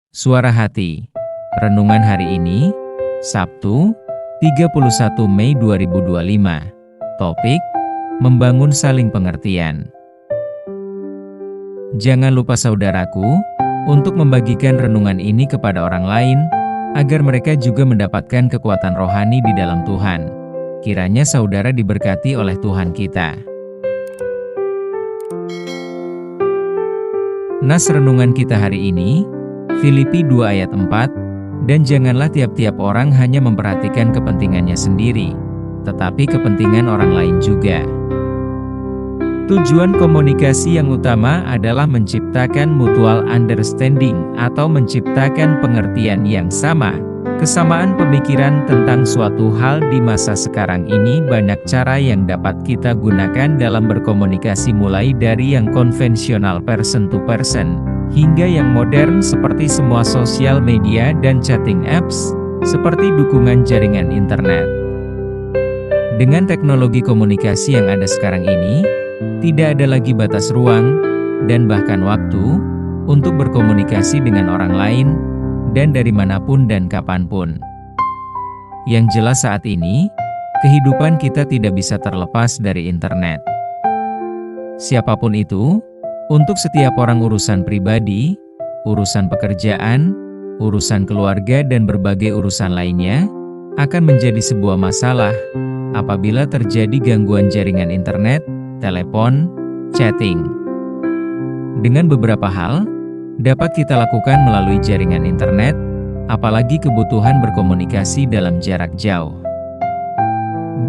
Suara Hati. Renungan hari ini, Sabtu, 31 Mei 2025. Topik, membangun saling pengertian. Jangan lupa saudaraku, untuk membagikan renungan ini kepada orang lain, agar mereka juga mendapatkan kekuatan rohani di dalam Tuhan. Kiranya saudara diberkati oleh Tuhan kita. Nas renungan kita hari ini, Filipi 2 ayat 4, dan janganlah tiap-tiap orang hanya memperhatikan kepentingannya sendiri, tetapi kepentingan orang lain juga. Tujuan komunikasi yang utama adalah menciptakan mutual understanding atau menciptakan pengertian yang sama. Kesamaan pemikiran tentang suatu hal di masa sekarang ini banyak cara yang dapat kita gunakan dalam berkomunikasi, mulai dari yang konvensional person to person, hingga yang modern seperti semua sosial media dan chatting apps, seperti dukungan jaringan internet. Dengan teknologi komunikasi yang ada sekarang ini, tidak ada lagi batas ruang, dan bahkan waktu, untuk berkomunikasi dengan orang lain, dan dari manapun dan kapanpun. Yang jelas saat ini, kehidupan kita tidak bisa terlepas dari internet. Siapapun itu, untuk setiap orang urusan pribadi, urusan pekerjaan, urusan keluarga dan berbagai urusan lainnya, akan menjadi sebuah masalah apabila terjadi gangguan jaringan internet, telepon, chatting. Dengan beberapa hal dapat kita lakukan melalui jaringan internet, apalagi kebutuhan berkomunikasi dalam jarak jauh.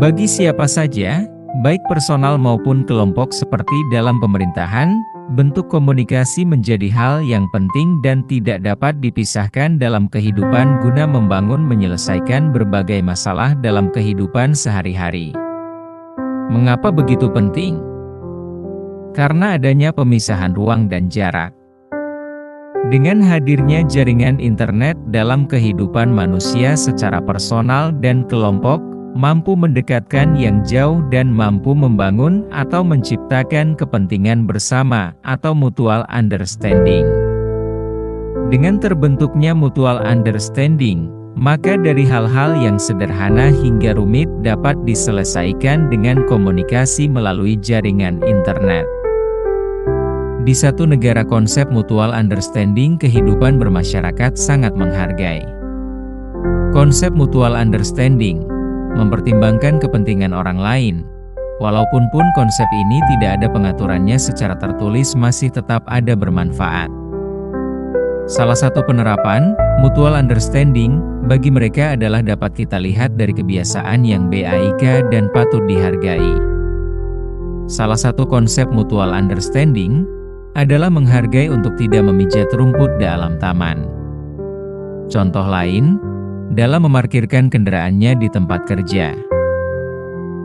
Bagi siapa saja, baik personal maupun kelompok seperti dalam pemerintahan, bentuk komunikasi menjadi hal yang penting dan tidak dapat dipisahkan dalam kehidupan guna membangun menyelesaikan berbagai masalah dalam kehidupan sehari-hari. Mengapa begitu penting? Karena adanya pemisahan ruang dan jarak. Dengan hadirnya jaringan internet dalam kehidupan manusia secara personal dan kelompok, mampu mendekatkan yang jauh dan mampu membangun atau menciptakan kepentingan bersama atau mutual understanding. Dengan terbentuknya mutual understanding, maka dari hal-hal yang sederhana hingga rumit dapat diselesaikan dengan komunikasi melalui jaringan internet. Di satu negara konsep mutual understanding kehidupan bermasyarakat sangat menghargai. Konsep mutual understanding mempertimbangkan kepentingan orang lain. Walaupun konsep ini tidak ada pengaturannya secara tertulis, masih tetap ada bermanfaat. Salah satu penerapan mutual understanding bagi mereka adalah dapat kita lihat dari kebiasaan yang baik dan patut dihargai. Salah satu konsep mutual understanding adalah menghargai untuk tidak memijat rumput dalam taman. Contoh lain, dalam memarkirkan kendaraannya di tempat kerja.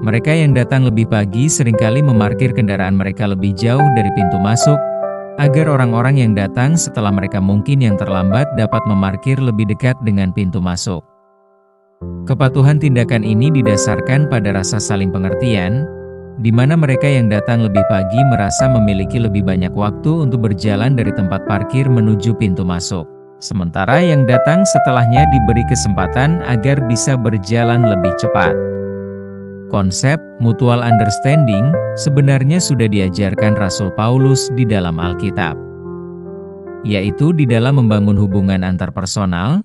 Mereka yang datang lebih pagi seringkali memarkir kendaraan mereka lebih jauh dari pintu masuk, agar orang-orang yang datang setelah mereka mungkin yang terlambat dapat memarkir lebih dekat dengan pintu masuk. Kepatuhan tindakan ini didasarkan pada rasa saling pengertian, di mana mereka yang datang lebih pagi merasa memiliki lebih banyak waktu untuk berjalan dari tempat parkir menuju pintu masuk. Sementara yang datang setelahnya diberi kesempatan agar bisa berjalan lebih cepat. Konsep mutual understanding sebenarnya sudah diajarkan Rasul Paulus di dalam Alkitab, yaitu di dalam membangun hubungan antarpersonal,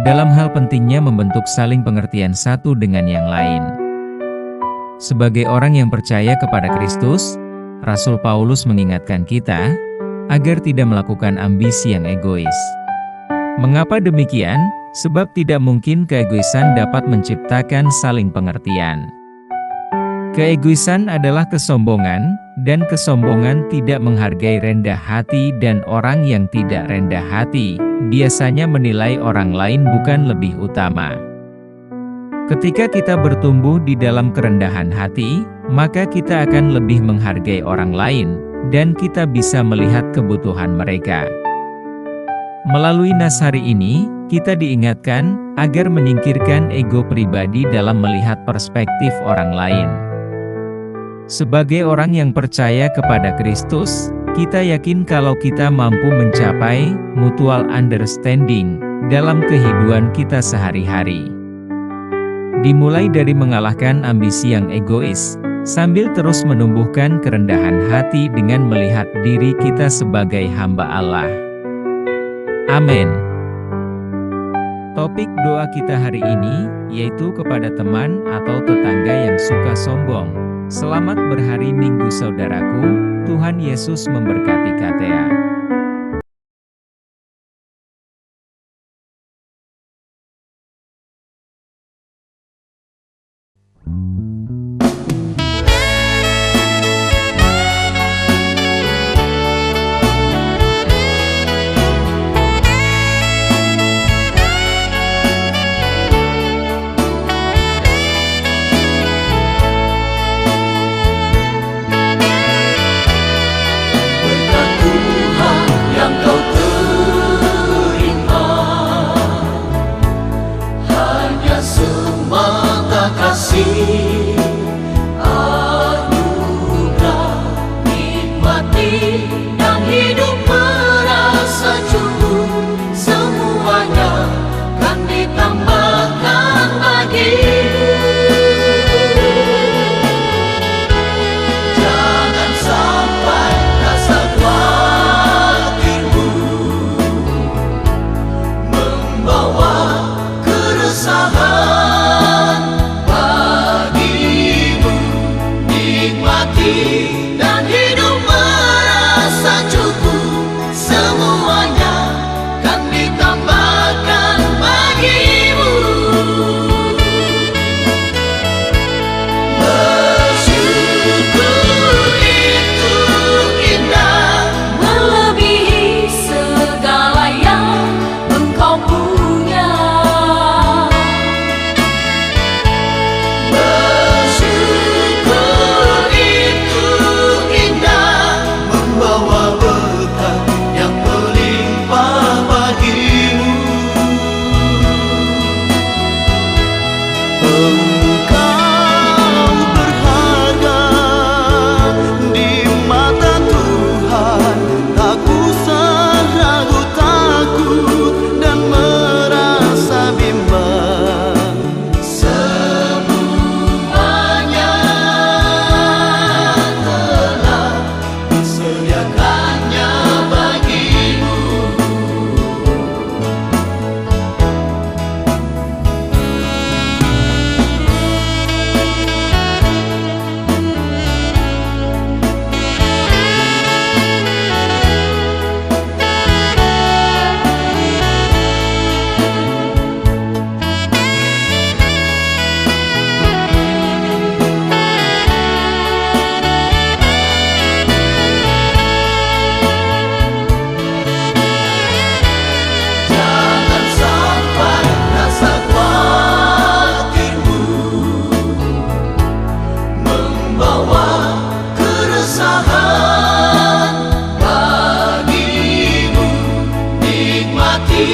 dalam hal pentingnya membentuk saling pengertian satu dengan yang lain. Sebagai orang yang percaya kepada Kristus, Rasul Paulus mengingatkan kita agar tidak melakukan ambisi yang egois. Mengapa demikian? Sebab tidak mungkin keegoisan dapat menciptakan saling pengertian. Keegoisan adalah kesombongan, dan kesombongan tidak menghargai rendah hati, dan orang yang tidak rendah hati biasanya menilai orang lain bukan lebih utama. Ketika kita bertumbuh di dalam kerendahan hati, maka kita akan lebih menghargai orang lain, dan kita bisa melihat kebutuhan mereka. Melalui nas hari ini, kita diingatkan agar menyingkirkan ego pribadi dalam melihat perspektif orang lain. Sebagai orang yang percaya kepada Kristus, Kita yakin kalau kita mampu mencapai mutual understanding dalam kehidupan kita sehari-hari. Dimulai dari mengalahkan ambisi yang egois, sambil terus menumbuhkan kerendahan hati dengan melihat diri kita sebagai hamba Allah. Amin. Topik doa kita hari ini, yaitu kepada teman atau tetangga yang suka sombong. Selamat berhari Minggu saudaraku, Tuhan Yesus memberkati KTA. Anugerah nikmati dan hidup merasa cukup, semuanya kan ditambahkan bagimu. Jangan sampai rasa khawatirmu membawa keresahan. Dan hidup merasa cukup, semuanya kan ditambahkan bagimu. Bersyukur itu indah, melebihi segala yang engkau punya. Bagimu nikmati